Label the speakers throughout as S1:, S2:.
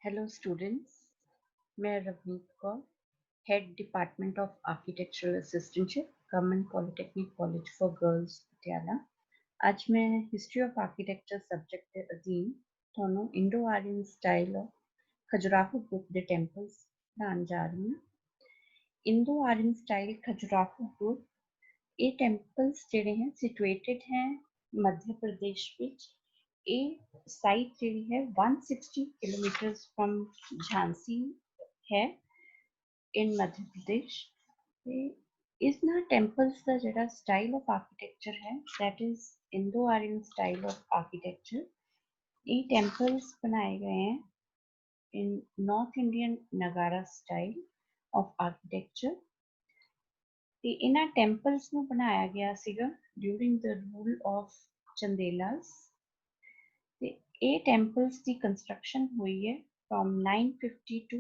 S1: Hello students, मैं Ravneet Kaur, head department of architectural assistantship, government polytechnic college for girls Patiala. ਅੱਜ मैं history of architecture subject के अधीन ਤੁਹਾਨੂੰ Indo Aryan style of Khajuraho group के टैंपल्स पढ़ाਉਣ जा रही हूँ। Indo Aryan style Khajuraho group ये टैंपल्स ਜਿਹੜੇ हैं सिचुएटेड हैं मध्य प्रदेश ਵਿੱਚ। ਇਹ साइट ਜਿਹੜੀ है 160 किलोमीटर फ्रॉम झांसी है इन मध्य प्रदेश। इसना टेंपल्स का जरा स्टाइल ऑफ आर्किटेक्चर है that is Indo Aryan style of architecture. ये टेंपल्स बनाए गए हैं in north Indian Nagara style of architecture. इन्हां टेंपल्स ਨੂੰ ਬਣਾਇਆ ਗਿਆ ਸੀਗਾ during the rule of Chandelas. ਤੇ ਇਹ ਟੈਂਪਲਸ ਦੀ ਕੰਸਟਰਕਸ਼ਨ ਹੋਈ ਹੈ ਫਰੋਮ 950 ਟੂ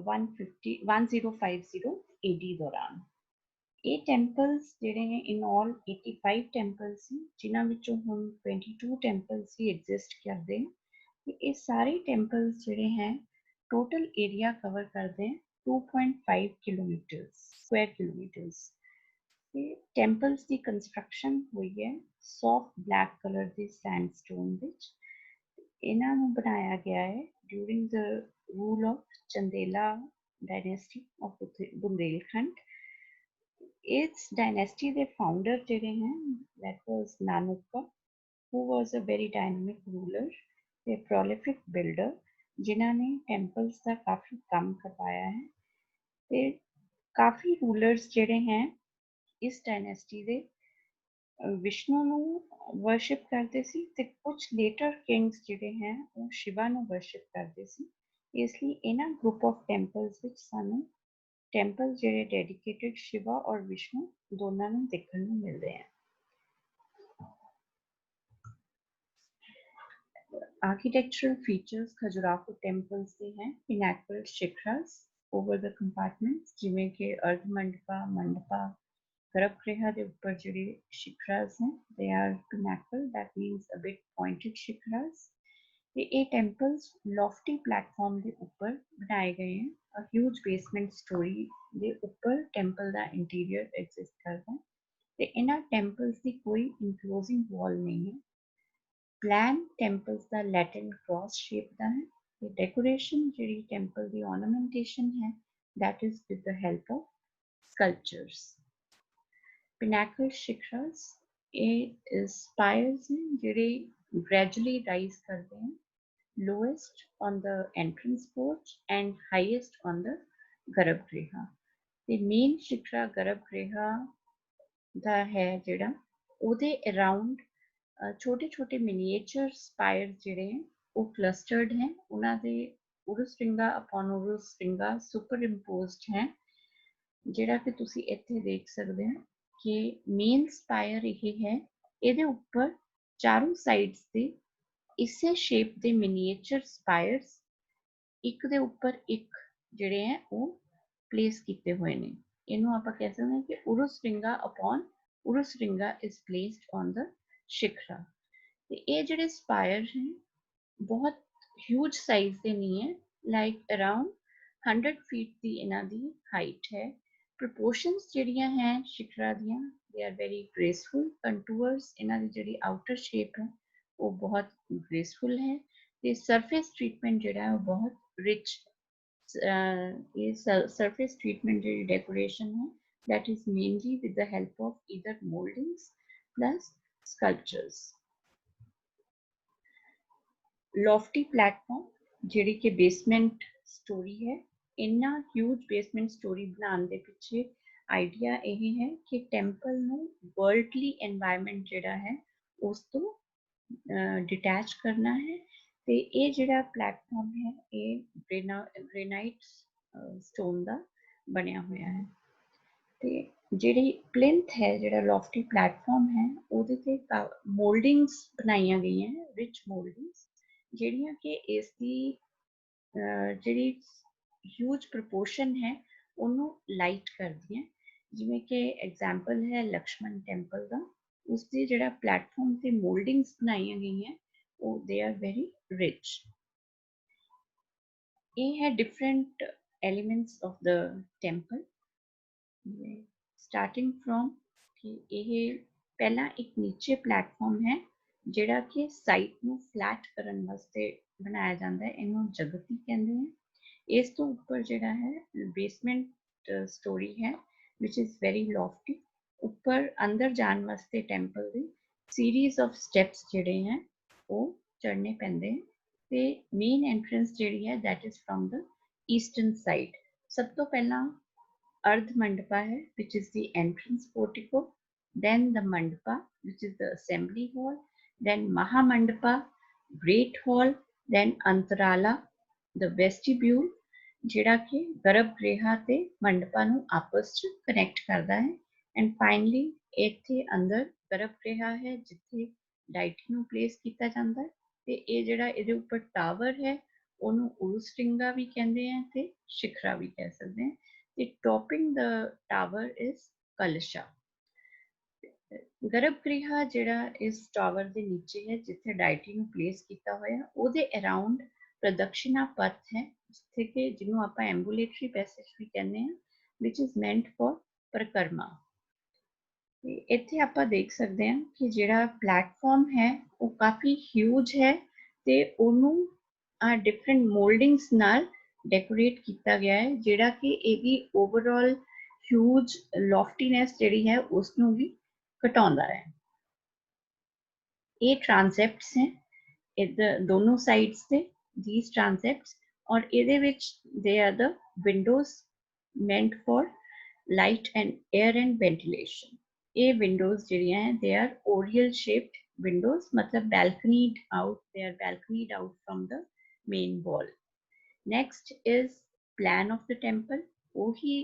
S1: 1050 AD ਦੌਰਾਨ। ਇਹ ਟੈਂਪਲਸ ਜਿਹੜੇ ਨੇ ਇਨ ਆਲ 85 ਟੈਂਪਲਸ ਸੀ, ਜਿਨ੍ਹਾਂ ਵਿੱਚੋਂ ਹੁਣ 22 ਟੈਂਪਲਸ ਹੀ ਐਗਜ਼ਿਸਟ ਕਰਦੇ हैं। ਤੇ ਇਹ ਸਾਰੇ ਟੈਂਪਲਸ ਜਿਹੜੇ ਹੈ ਟੋਟਲ ਏਰੀਆ ਕਵਰ ਕਰਦੇ हैं 2.5 ਕਿਲੋਮੀਟਰ ਸਕੁਆयर ਕਿਲੋਮੀਟਰਸ। ਤੇ ਟੈਂਪਲਸ ਦੀ ਕੰਸਟਰਕਸ਼ਨ ਹੋਈ ਹੈ ਸੌਫਟ ਬਲੈਕ ਕਲਰ ਦੀ ਸੈਂਡਸਟੋਨ ਵਿੱਚ। ਇਹਨਾਂ ਨੂੰ ਬਣਾਇਆ ਗਿਆ ਹੈ during the rule of Chandela dynasty of Bundelkhand. इस डायनेस्टी के फाउंडर ਜਿਹੜੇ हैं that was नानुका, who was a very dynamic ruler, a prolific builder, जिन्हों ने टेंपल्स का काफ़ी काम करवाया है। ਤੇ ਕਾਫੀ ਰੂਲਰਸ ਜਿਹੜੇ हैं इस डायनेस्टी ਦੇ ਵਿਸ਼ਨੂੰ ਨੂੰ ਵਰਸ਼ਿਪ ਕਰਦੇ ਸੀ ਤੇ ਕੁਝ ਲੇਟਰ ਕਿੰਗਸ ਜਿਹੜੇ हैं ਉਹ ਸ਼ਿਵਾ ਨੂੰ ਵਰਸ਼ਿਪ ਕਰਦੇ ਸੀ। ਇਸ ਲਈ ਇਹਨਾਂ ਗਰੁੱਪ ਆਫ ਟੈਂਪਲਸ ਵਿੱਚ ਸਾਨੂੰ ਟੈਂਪਲ ਜਿਹੜੇ ਡੈਡੀਕੇਟਿਡ ਸ਼ਿਵਾ ਔਰ ਵਿਸ਼ਨੂੰ ਦੋਨਾਂ ਨੂੰ ਦੇਖਣ ਨੂੰ ਮਿਲਦੇ हैं। आर्किटेक्चरल फीचर्स खजुराहो टेंपल्स के हैं पिनाकल शिखरास ओवर द कंपार्टमेंट्स, जिमें कि अर्ध मंडपा मंडपा गर्भगृह के ऊपर ਜਿਹੜੇ शिखरास हैं they are pinnacle, that means a bit pointed शिखरास। ਤੇ ਇਹ ਟੈਂਪਲਸ ਲੌਫਟੀ ਪਲੇਟਫਾਰਮ ਦੇ ਉੱਪਰ ਬਣਾਏ ਗਏ हैं। ਅ ਹਿਊਜ ਬੇਸਮੈਂਟ ਸਟੋਰੀ ਦੇ ਉੱਪਰ ਟੈਂਪਲ ਦਾ ਇੰਟੀਰੀਅਰ ਐਗਜ਼ਿਸਟ ਕਰਦਾ ਤੇ ਇਹਨਾਂ ਟੈਂਪਲਸ ਦੀ ਕੋਈ ਇਨਕਲੋਜ਼ਿੰਗ ਵਾਲ ਨਹੀਂ ਹੈ। प्लान टेंपल्स का लैटिन क्रॉस शेप का है। ये डेकोरेशन जी टेंपल की ऑर्नामेंटेशन है that is with the help of sculptures. Pinnacle shikharas ये स्पायर्स हैं जिहड़े ग्रेजुअली राइज करते हैं, lowest on the entrance porch and highest on the garbhagriha. ते मेन शिखरा गर्भगृह दा है जिहड़ा ਉਹਦੇ अराउंड छोटे छोटे मिनीएचर स्पायर जिहड़े हैं वो क्लस्टर्ड हैं, उन्होंने उरुस्ट्रिंगा अपॉन उरुस्ट्रिंगा सुपर इंपोज्ड हैं, जिहड़ा कि तुसी इत्थे देख सकते हैं कि मेन स्पायर ये है। ਇਹਦੇ ਉੱਪਰ ਚਾरों साइड्स ਤੇ ਇਸੇ शेप ਦੇ मिनीएचर स्पायर्स ਇੱਕ ਦੇ ਉੱਪਰ ਇੱਕ ਜਿਹੜੇ ਹੈ ਉਹ प्लेस ਕੀਤੇ ਹੋਏ ਨੇ। ਇਹਨੂੰ ਆਪਾਂ ਕਹਿ ਸਕਦੇ ਹਾਂ ਕਿ urushringa upon urushringa is placed on the shikhara. ਤੇ ਇਹ ਜਿਹੜੇ ਸਪਾਇਰ ਹੈ ਬਹੁਤ ਹਿਊਜ ਸਾਈਜ਼ ਦੇ ਨਹੀਂ ਹੈ, ਲਾਈਕ ਅਰਾਊਂਡ 100 ਫੀਟ ਦੀ ਇਹਨਾਂ ਦੀ ਹਾਈਟ ਹੈ। ਪ੍ਰੋਪੋਰਸ਼ਨਸ ਜਿਹੜੀਆਂ ਹੈ ਸ਼ਿਖਰਾ ਦੀਆਂ ਦੇ ਆਰ ਵੈਰੀ ਗ੍ਰੇਸਫੁਲ। ਕੰਟੂਅਰਸ ਇਹਨਾਂ ਦੀ ਜਿਹੜੀ ਆਊਟਰ ਸ਼ੇਪ ਹੈ ਉਹ ਬਹੁਤ ਗ੍ਰੇਸਫੁਲ ਹੈ ਤੇ ਸਰਫੇਸ ਟ੍ਰੀਟਮੈਂਟ ਜਿਹੜਾ ਹੈ ਉਹ ਬਹੁਤ ਰਿਚ। ਇਹ ਸਰਫੇਸ ਟ੍ਰੀਟਮੈਂਟ ਜਿਹੜੀ ਡੈਕੋਰੇਸ਼ਨ ਹੈ that is mainly with the help of either moldings plus sculptures। Lofty platform जिहड़ी कि बेसमेंट स्टोरी है, इन्ना ह्यूज बेसमेंट स्टोरी बनाने के पीछे आइडिया यही है कि टैंपल नू वर्ल्डली एनवायरनमेंट जिहड़ा है उस तो डिटैच करना है। ते ये जिहड़ा प्लेटफॉर्म है ये ग्रेनाइट स्टोन का बनया हुआ है। ते जिहड़ी प्लिंथ है जिहड़ा लॉफ्टी प्लेटफॉर्म है उहदे ते मोल्डिंग्स बनाई गई हैं, रिच मोल्डिंग्स ਜਿਹੜੀਆਂ ਕਿ ਇਸ ਦੀ ਜਿਹੜੀ ਹਿਊਜ ਪ੍ਰਪੋਰਸ਼ਨ ਹੈ ਉਹਨੂੰ ਲਾਈਟ ਕਰਦੀਆਂ। ਜਿਵੇਂ ਕਿ ਐਗਜ਼ਾਮਪਲ ਹੈ ਲਕਸ਼ਮਣ ਟੈਂਪਲ ਦਾ, ਉਸ ਦੀ ਜਿਹੜਾ ਪਲੇਟਫਾਰਮ ਤੇ ਮੋਲਡਿੰਗਸ ਬਣਾਈਆਂ ਗਈਆਂ ਉਹ ਦੇ ਆਰ ਵੈਰੀ ਰਿਚ। ये है different elements of the temple, starting from कि ਇਹ ਪਹਿਲਾਂ ਇੱਕ ਨੀਚੇ ਪਲੇਟਫਾਰਮ ਹੈ ਜਿਹੜਾ ਕਿ ਸਾਈਟ ਨੂੰ ਫਲੈਟ ਕਰਨ ਵਾਸਤੇ ਬਣਾਇਆ ਜਾਂਦਾ ਹੈ, ਇਹਨੂੰ ਜਗਤੀ ਕਹਿੰਦੇ ਆ। ਇਸ ਤੋਂ ਉੱਪਰ ਜਿਹੜਾ ਹੈ ਬੇਸਮੈਂਟ ਸਟੋਰੀ ਹੈ which is very lofty। ਉੱਪਰ ਅੰਦਰ ਜਾਣ ਵਾਸਤੇ ਟੈਂਪਲ ਦੇ ਸੀਰੀਜ਼ ਆਫ ਸਟੈਪਸ ਜਿਹੜੇ ਹੈ ਉਹ ਚੜ੍ਹਨੇ ਪੈਂਦੇ ਹਨ ਤੇ ਮੇਨ ਐਂਟਰੈਂਸ ਜਿਹੜੀ ਹੈ that is from the eastern side। ਸਭ ਤੋਂ ਪਹਿਲਾਂ अर्ध mandapa hai, which is the entrance portico, then the mandapa, which is the assembly hall, then maha mandapa, great hall, then antarala, the vestibule, ਜਿਹੜਾ ਕਿ ਗਰਭ ਗ੍ਰਹਿ ਤੇ ਮੰਡਪਾ ਨੂੰ ਆਪਸ ਚ ਕਨੈਕਟ ਕਰਦਾ ਹੈ। ਐਂਡ ਫਾਈਨਲੀ ਇੱਥੇ ਅੰਦਰ ਗਰਭ ਗ੍ਰਹਿ ਹੈ ਜਿੱਥੇ ਡਾਇਟੀ ਨੂੰ ਪਲੇਸ ਕੀਤਾ ਜਾਂਦਾ ਹੈ ਤੇ ਇਹ ਜਿਹੜਾ ਇਹਦੇ ਉੱਪਰ ਟਾਵਰ ਹੈ ਉਹਨੂੰ ਉਰੂਸਟਿੰਗਾ ਵੀ ਕਹਿੰਦੇ ਆ ਤੇ ਸ਼ਿਖਰਾ ਵੀ ਕਹਿ ਸਕਦੇ ਹਾਂ। ਤੇ ਟੋਪਿੰਗ ਦ ਟਾਵਰ ਇਜ਼ ਕਲਸ਼ਾ। ਗਰਭ ਗ੍ਰਹਿ ਜਿਹੜਾ ਇਸ ਟਾਵਰ ਦੇ ਨੀਚੇ ਹੈ ਜਿੱਥੇ ਡਾਇਟੀ ਨੂੰ ਪਲੇਸ ਕੀਤਾ ਹੋਇਆ ਉਹਦੇ ਅਰਾਊਂਡ ਪ੍ਰਦਕਸ਼ਿਨਾ ਪਥ ਹੈ ਜਿੱਥੇ ਕਿ ਜਿਹਨੂੰ ਆਪਾਂ ਐਂਬੂਲੇਟਰੀ ਪੈਸੇਜ ਵੀ ਕਹਿੰਦੇ ਹਾਂ ਵਿਚ ਇਜ਼ ਮੈਂਟ ਫॉर ਪਰਿਕਰਮਾ। ਤੇ ਇੱਥੇ ਆਪਾਂ ਦੇਖ ਸਕਦੇ ਹਾਂ ਕਿ ਜਿਹੜਾ ਪਲੇਟਫਾਰਮ ਹੈ ਉਹ ਕਾਫੀ ਹਿਊਜ ਹੈ ਤੇ ਉਹਨੂੰ ਡਿਫਰੈਂਟ ਮੋਲਡਿੰਗਸ ਨਾਲ ਡੈਕੋਰੇਟ ਕੀਤਾ ਗਿਆ ਹੈ ਜਿਹੜਾ ਕਿ ਇਹਦੀ ਓਵਰਆਲ ਹਿਊਜ ਲੌਫਟੀਨੈਸ ਜਿਹੜੀ ਹੈ ਉਸ ਨੂੰ ਵੀ ਘਟਾਉਂਦਾ ਹੈ। ਇਹ ਟ੍ਰਾਂਸੈਪਟਸ ਹੈ ਇਧਰ ਦੋਨੋਂ ਸਾਈਡਸ ਤੇ these transepts और ਇਹਦੇ ਵਿੱਚ they are the windows meant for light and air and ventilation। ਇਹ windows ਜਿਹੜੀਆਂ ਹੈ they are oriel shaped windows मतलब balconied out, they are balconied out from the main wall। next is plan of the temple। ਉਹੀ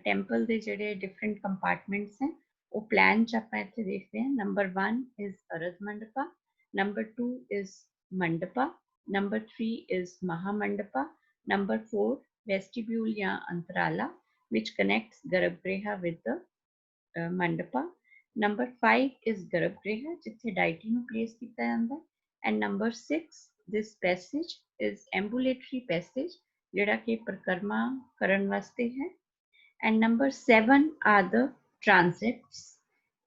S1: temple ਦੇ ਜਿਹੜੇ different compartments ਹੈ ਉਹ plan ਚ ਆਪਾਂ ਇੱਥੇ ਦੇਖਦੇ ਹਾਂ। number 1 is ਅਰਧ ਮੰਡਪਾ, number 2 is mandapa, number 3 is mahamandapa, number 4 vestibule ya antarala which connects garbhagriha with the mandapa, number 5 is garbhagriha jithe deity nu place ਕੀਤਾ ਜਾਂਦਾ, and number 6 this passage is ambulatory passage ਜਿਹੜਾ ਕਿ ਪਰਿਕਰਮਾ ਕਰਨ ਵਾਸਤੇ ਹੈ, and number 7 are the transepts,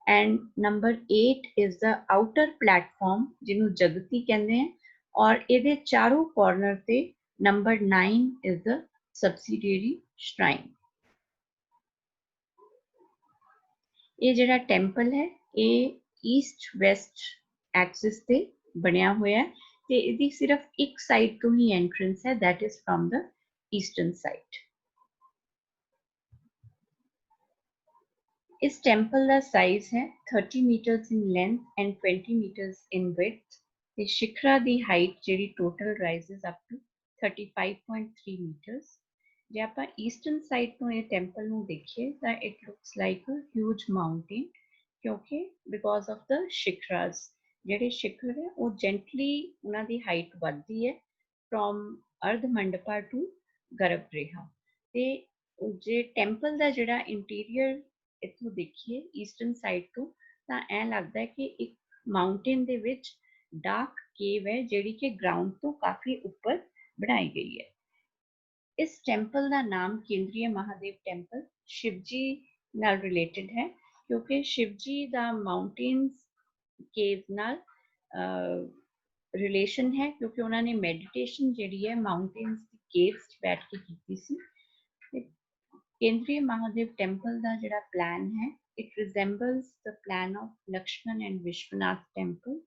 S1: and number 8 is the outer platform ਜਿਹਨੂੰ ਜਗਤੀ ਕਹਿੰਦੇ ਆ, और ਇਹਦੇ ਚਾਰੋਂ corner ਤੇ number 9 is the subsidiary shrine। ਇਹ ਜਿਹੜਾ temple ਹੈ ਇਹ east west axis ਤੇ ਬਣਿਆ ਹੋਇਆ ਹੈ ਤੇ ਇਹਦੀ ਸਿਰਫ ਇੱਕ side ਤੋਂ ਹੀ entrance ਹੈ that is from the eastern side। इस टेंपल का साइज है 30 meters in length and 20 meters in width. ਤੇ ਸ਼ਿਖਰਾ ਦੀ ਹਾਈਟ ਜਿਹੜੀ total rises up to 35.3 meters. ਜੇ ਆਪਾਂ ਈਸਟਰਨ ਸਾਈਡ ਤੋਂ ਇਹ ਟੈਂਪਲ ਨੂੰ ਦੇਖੀਏ ਤਾਂ it looks like a huge mountain ਕਿਉਂਕਿ ਬਿਕੋਜ਼ ਆਫ ਦ ਸ਼ਿਖਰਾਸ ਜਿਹੜੇ ਸ਼ਿਖਰ ਹੈ ਉਹ ਜੈਂਟਲੀ ਉਹਨਾਂ ਦੀ ਹਾਈਟ ਵੱਧਦੀ ਹੈ ਫਰੋਮ ਅਰਧ ਮੰਡਪਾ ਟੂ ਗਰਭ ਗ੍ਰਹਿ। ਤੇ ਜੇ ਟੈਂਪਲ ਦਾ ਜਿਹੜਾ ਇੰਟੀਰੀਅਰ ਇੱਥੋਂ ਦੇਖੀਏ ਈਸਟਰਨ ਸਾਈਡ ਤੋਂ ਤਾਂ ਐਂ ਲੱਗਦਾ ਹੈ ਕਿ ਇੱਕ ਮਾਊਂਟੇਨ ਦੇ ਵਿੱਚ डार्क केव है ਜਿਹੜੀ ਕਿ ग्राउंड ਤੋਂ ਕਾਫੀ ਉੱਪਰ ਬਣਾਈ ਗਈ ਹੈ। ਇਸ ਟੈਂਪਲ ਦਾ ਨਾਮ ਕੇਂਦਰੀ ਮਹਾਦੇਵ ਟੈਂਪਲ ਸ਼ਿਵਜੀ ਨਾਲ ਰਿਲੇਟਡ ਹੈ ਕਿਉਂਕਿ ਸ਼ਿਵਜੀ ਦਾ ਮਾਊਂਟੇਨਸ ਕੇਵ ਨਾਲ ਰਿਲੇਸ਼ਨ ਹੈ ਕਿਉਂਕਿ ਉਹਨਾਂ ਨੇ ਮੈਡੀਟੇਸ਼ਨ ਜਿਹੜੀ ਹੈ ਮਾਊਂਟੇਨਸ ਦੀ ਕੇਵਸ 'ਚ ਬੈਠ ਕੇ ਕੀਤੀ ਸੀ। ਕੇਂਦਰੀ ਮਹਾਦੇਵ ਟੈਂਪਲ ਦਾ ਜਿਹੜਾ ਪਲਾਨ ਹੈ it resembles the plan of Lakshman and Vishwanath temple.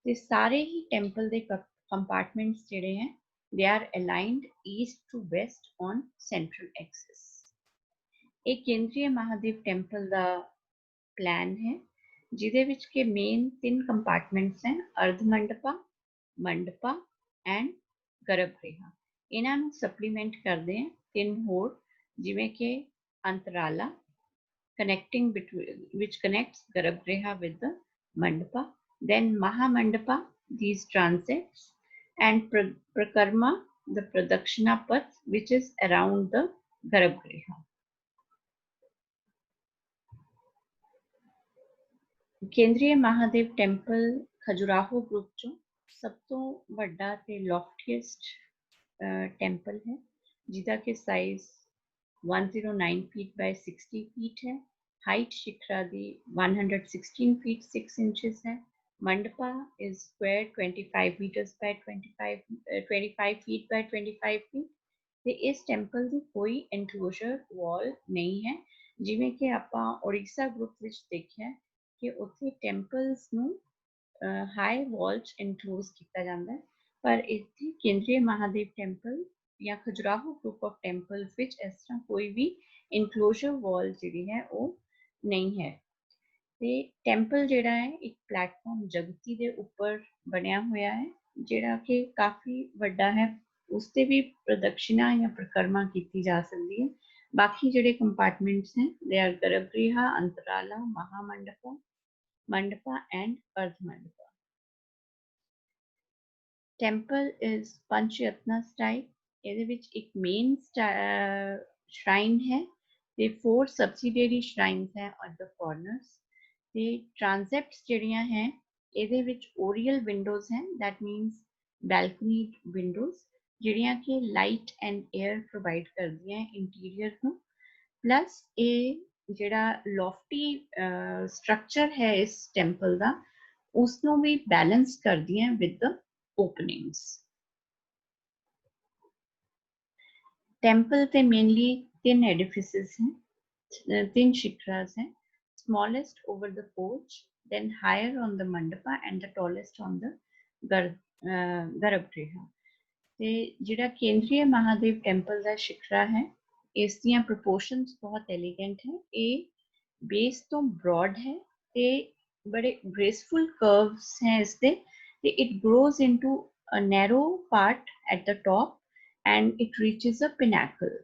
S1: ਤੇ ਸਾਰੇ ਹੀ ਟੈਂਪਲ ਦੇ ਕੰਪਾਰਟਮੈਂਟਸ ਜਿਹੜੇ ਹੈ they are aligned east to west on central axis। ਇਹ ਕੇਂਦਰੀ ਮਹਾਦੇਵ ਟੈਂਪਲ ਦਾ ਪਲਾਨ ਹੈ ਜਿਹਦੇ ਵਿੱਚ ਕਿ ਮੇਨ 3 ਕੰਪਾਰਟਮੈਂਟਸ ਹਨ ਅਰਧ ਮੰਡਪਾ, ਮੰਡਪਾ ਐਂਡ ਗਰਭ ਗ੍ਰਹਿ। ਇਹਨਾਂ ਨੂੰ ਸਪਲੀਮੈਂਟ ਕਰਦੇ ਆ 3 ਹੋਰ ਜਿਵੇਂ ਕਿ ਅੰਤਰਾਲਾ connecting between which connects ਗਰਭ ਗ੍ਰਹਿ with the mandapa, then mahamandapa these transepts, and prakarma the pradakshina path which is around the garbhagriha। ਕੇਂਦਰੀ ਮਹਾਦੇਵ ਟੈਂਪਲ ਖਜੁਰਾਹੋ ਗਰੁੱਪ ਚੋਂ ਸਭ ਤੋਂ ਵੱਡਾ ਤੇ ਲੌਫਟੀਐਸਟ टेंपल है जिदा के साइज 109 फीट बाय 60 फीट है। हाइट शिखरा दी 116 फीट 6 इंचेस है। Mandapa is square 25 meters by 25 feet by 25 feet. ਤੇ ਇਸ ਟੈਂਪਲ ਦੀ ਕੋਈ ਐਨਕਲੋਜ਼ਰ ਵਾਲ ਨਹੀਂ ਹੈ, ਜਿਵੇਂ ਕਿ ਆਪਾਂ ਉੜੀਸਾ ਗਰੁੱਪ ਵਿੱਚ ਦੇਖਿਆ ਕਿ ਉੱਥੇ ਟੈਂਪਲਸ ਨੂੰ ਹਾਈ ਵਾਲਸ ਇਨਕਲੋਜ਼ ਕੀਤਾ ਜਾਂਦਾ ਹੈ, ਪਰ ਇੱਥੇ ਕੇਂਦਰੀ ਮਹਾਦੇਵ ਟੈਂਪਲ ਜਾਂ ਖਜੁਰਾਹੋ ਗਰੁੱਪ ਆਫ ਟੈਂਪਲਸ ਵਿੱਚ ਇਸ ਤਰ੍ਹਾਂ ਕੋਈ ਵੀ ਇਨਕਲੋਜ਼ਰ ਵਾਲ ਜਿਹੜੀ ਹੈ ਉਹ ਨਹੀਂ ਹੈ। ਤੇ ਟੈਂਪਲ ਜਿਹੜਾ ਹੈ ਇੱਕ ਪਲੇਟਫਾਰਮ ਜਗਤੀ ਦੇ ਉੱਪਰ ਬਣਿਆ ਹੋਇਆ ਹੈ, ਜਿਹੜਾ ਕਿ ਕਾਫੀ ਵੱਡਾ ਹੈ। ਉਸ ਤੇ ਵੀ ਪ੍ਰਦਕਸ਼ਿਨਾ ਜਾਂ ਪ੍ਰਕਰਮਾ ਕੀਤੀ ਜਾ ਸਕਦੀ ਹੈ। ਬਾਕੀ ਜਿਹੜੇ ਕੰਪਾਰਟਮੈਂਟਸ ਹੈ they are ਗਰਭਗ੍ਰਿਹਾ, ਅੰਤਰਾਲਾ, ਮਹਾਮੰਡਪਾ, mandapa and ardha mandapa. Temple is panchayatanas type. ਇਹਦੇ ਵਿੱਚ ਇੱਕ ਮੇਨ ਸ਼ਰਾइन है ਤੇ 4 ਸਬਸਿਡੀਅਰੀ ਸ਼ਰਾइन्स ਹੈ ਐਟ ਦ ਕਾਰਨਰਸ। ਤੇ ਟ੍ਰਾਂਜ਼ੈਪਟਸ ਜਿਹੜੀਆਂ ਹੈ ਇਹਦੇ ਵਿੱਚ ਓਰੀਅਲ ਵਿੰਡੋਜ਼ ਹੈ, ਦੈਟ ਮੀਨਸ ਬੈਲਕਨੀ ਵਿੰਡੋਜ਼, ਜਿਹੜੀਆਂ ਕਿ ਲਾਈਟ ਐਂਡ 에ਅਰ ਪ੍ਰੋਵਾਈਡ ਕਰਦੀਆਂ ਇੰਟੀਰੀਅਰ ਨੂੰ। ਪਲੱਸ ਇਹ ਜਿਹੜਾ ਲੌਫਟੀ ਸਟਰਕਚਰ ਹੈ ਇਸ ਟੈਂਪਲ ਦਾ, ਉਸ ਨੂੰ ਵੀ ਬੈਲੈਂਸ ਕਰਦੀਆਂ ਵਿਦ ਦ openings। टेम्पल पे मेनली 3 edifices हैं, 3 shikras हैं, smallest over the porch, then higher on the mandapa and the tallest on the garbhagriha। ਤੇ ਜਿਹੜਾ ਕੇਂਦਰੀ ਮਹਾਦੇਵ ਟੈਂਪਲ ਦਾ ਸ਼ਿਖਰਾ ਹੈ, ਇਸ ਦੀਆਂ ਪ੍ਰੋਪੋਰਸ਼ਨਸ ਬਹੁਤ ਐਲੀਗੈਂਟ ਹੈ। ਇਹ ਬੇਸ ਤੋਂ ਬ੍ਰੌਡ ਹੈ ਤੇ ਬੜੇ ਗ੍ਰੇਸਫੁਲ ਕਰਵਸ ਹੈ ਇਸ ਦੇ, ਤੇ it grows into a narrow part at the top and it reaches a pinnacle।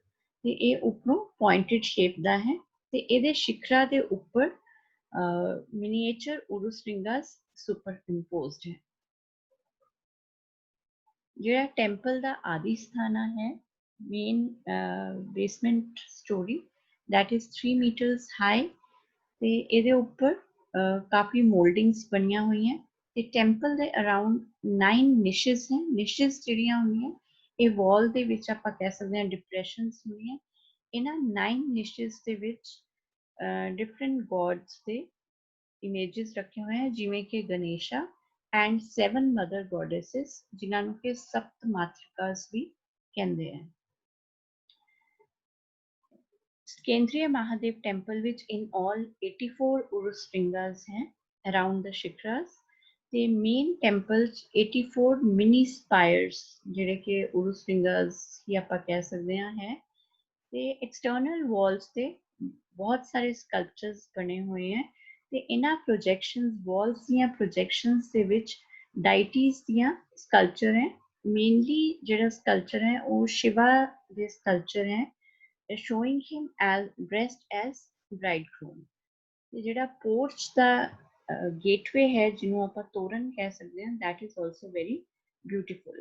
S1: ਤੇ ਇਹ ਉੱਪਰੋਂ pointed shape ਦਾ ਹੈ ਤੇ ਇਹਦੇ ਸ਼ਿਖਰਾ ਦੇ ਉੱਪਰ miniature urus lingas superimposed ਹੈ। ਜਿਹੜਾ ਟੈਂਪਲ ਦਾ ਆਦਿ ਸਥਾਨਾ ਹੈ, main basement story, that is 3 meters high। ਤੇ ਇਹਦੇ ਉੱਪਰ ਕਾਫੀ ਮੋਲਡਿੰਗਸ ਬਣੀਆਂ ਹੋਈਆਂ ਤੇ ਟੈਂਪਲ ਦੇ ਅਰਾਊਂਡ 9 ਨਿਸ਼ਸ ਹੈ। ਨਿਸ਼ਸ ਜਿਹੜੀਆਂ ਹੁੰਦੀਆਂ ਇਹ ਵਾਲ ਦੇ ਵਿੱਚ ਆਪਾਂ ਕਹਿ ਸਕਦੇ ਹਾਂ ਡਿਪਰੈਸ਼ਨਸ ਹੁੰਦੀਆਂ। ਇਹਨਾਂ 9 ਨਿਸ਼ਸ ਦੇ ਵਿੱਚ ਡਿਫਰੈਂਟ ਗੋਡਸ ਦੇ ਇਮੇजेस ਰੱਖੇ ਹੋਏ हैं, ਜਿਵੇਂ ਕਿ ਗਣੇਸ਼ਾ ਐਂਡ 7 ਮਦਰ ਗੋਡੇसेस, ਜਿਨ੍ਹਾਂ ਨੂੰ ਕਿ ਸਪਤ ਮਾਤ੍ਰਿਕਾਸ ਵੀ ਕਹਿੰਦੇ हैं। केंद्रीय Mahadev temple which in all 84 urus lingas हैं around the shikras। ते मेन टेंपल 84 मिनी स्पायर्स ਜਿਹੜੇ ਕਿ urus lingas ਹੀ ਆਪਾਂ ਕਹਿ ਸਕਦੇ ਹਾਂ ਹੈ। ਤੇ एक्सटर्नल वॉल्स ਤੇ ਬਹੁਤ ਸਾਰੇ ਸਕਲਪਚਰਸ ਬਣੇ ਹੋਏ हैं ਤੇ ਇਹਨਾਂ ਪ੍ਰੋਜੈਕਸ਼ਨਸ ਵਾਲਸ ਦੀਆਂ ਪ੍ਰੋਜੈਕਸ਼ਨਸ ਦੇ ਵਿੱਚ ਡਾਇਟੀਜ਼ ਦੀਆਂ ਸਕਲਪਚਰ ਹੈ। ਮੇਨਲੀ ਜਿਹੜਾ ਸਕਲਪਚਰ ਹੈ ਉਹ ਸ਼ਿਵਾ ਦੇ ਸਕਲਪਚਰ ਹੈ, showing him as dressed as bridegroom। ਤੇ ਜਿਹੜਾ ਪੋਰਚ ਦਾ ਗੇਟਵੇ ਹੈ ਜਿਹਨੂੰ ਆਪਾਂ ਤੋਰਨ ਕਹਿ ਸਕਦੇ ਹਾਂ, that is also very beautiful।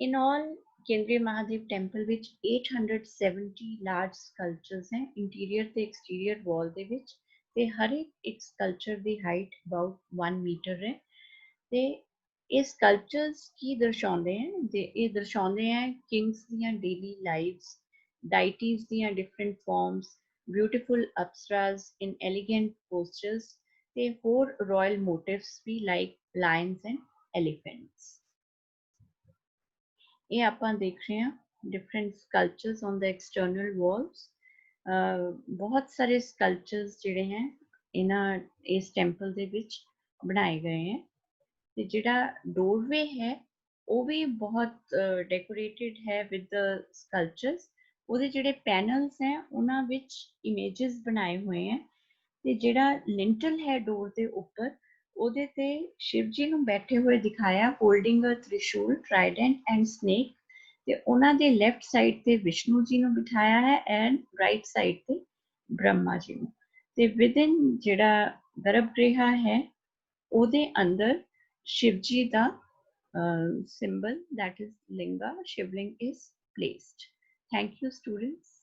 S1: in all ਕੇਂਦਰੀ ਮਹਾਦੇਵ ਟੈਂਪਲ ਵਿੱਚ 870 ਲਾਰਜ ਸਕਲਪਚਰਸ ਹੈ ਇੰਟੀਰੀਅਰ ਤੇ ਐਕਸਟੀਰੀਅਰ ਵਾਲ ਦੇ ਵਿੱਚ, ਤੇ ਹਰ ਇੱਕ sculpture the height about 1 metre ਹੈ। ਤੇ ਇਹ ਸਕਲਪਚਰਸ ਕੀ ਦਰਸਾਉਂਦੇ ਹਨ? ਤੇ ਇਹ ਦਰਸਾਉਂਦੇ ਹੈ ਕਿੰਗਸ ਦੀਆਂ ਡੇਲੀ ਲਾਈਵਸ, deities ਦੀਆਂ different forms, beautiful apsaras in elegant postures, ਤੇ ਹੋਰ royal motifs we like lions and elephants। ਇਹ ਆਪਾਂ ਦੇਖ ਰਹੇ ਹਾਂ different sculptures on the external walls। ਬਹੁਤ ਸਾਰੇ sculptures ਜਿਹੜੇ ਹੈ ਇਹਨਾਂ ਇਸ ਟੈਂਪਲ ਦੇ ਵਿੱਚ ਬਣਾਏ ਗਏ ਹੈ। ਤੇ ਜਿਹੜਾ doorway ਹੈ ਉਹ ਵੀ ਬਹੁਤ decorated ਹੈ with the sculptures। ਉਹਦੇ ਜਿਹੜੇ ਪੈਨਲਸ ਹੈ ਉਹਨਾਂ ਵਿੱਚ ਇਮੇजेस ਬਣਾਏ ਹੋਏ ਹੈ। ਤੇ ਜਿਹੜਾ ਲਿੰਟਲ ਹੈ ਡੋਰ ਦੇ ਉੱਪਰ, ਉਹਦੇ ਤੇ ਸ਼ਿਵ ਜੀ ਨੂੰ ਬੈਠੇ ਹੋਏ ਦਿਖਾਇਆ holding a trishul, trident and snake. ਤੇ ਉਹਨਾਂ ਦੇ ਲੈਫਟ ਸਾਈਡ ਤੇ ਵਿਸ਼ਨੂੰ ਜੀ ਨੂੰ ਬਿਠਾਇਆ ਹੈ ਐਂਡ ਰਾਈਟ ਸਾਈਡ ਤੇ ਬ੍ਰਹਮਾ ਜੀ ਨੂੰ। ਤੇ ਵਿਦਿਨ ਜਿਹੜਾ ਗਰਭਗ੍ਰਿਹਾ ਹੈ ਉਹਦੇ ਅੰਦਰ ਸ਼ਿਵ ਜੀ ਦਾ symbol, that is linga, shivling, is placed। Thank you students।